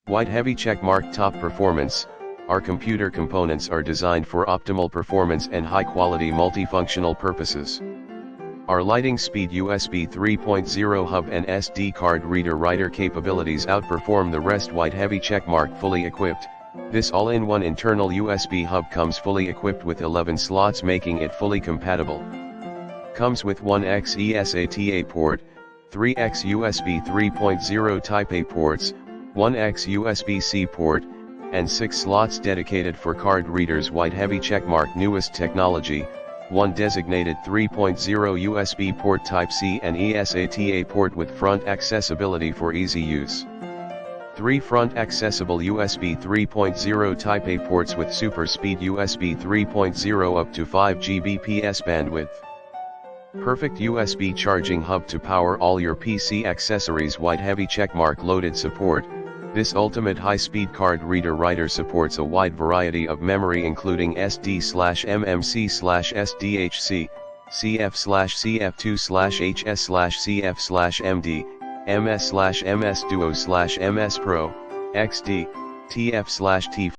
White heavy checkmark top performance. Our computer components are designed for optimal performance and high-quality multifunctional purposes. Our lighting speed USB 3.0 hub and SD card reader writer capabilities outperform the rest. White heavy checkmark fully equipped. This all-in-one internal USB hub comes fully equipped with 11 slots, making it fully compatible. Comes with 1x eSATA port, 3x USB 3.0 Type A ports, 1x USB-C port, and 6 slots dedicated for card readers. White heavy checkmark newest technology, 1 designated 3.0 USB port Type-C and eSATA port with front accessibility for easy use. 3 front accessible USB 3.0 Type A ports with super speed USB 3.0 up to 5 Gbps bandwidth. Perfect USB charging hub to power all your PC accessories. White heavy checkmark loaded support. This ultimate high-speed card reader writer supports a wide variety of memory including SD/MMC/SDHC, CF/CF2/HS/CF/MD, MS/MS Duo/MS Pro, XD, TF/T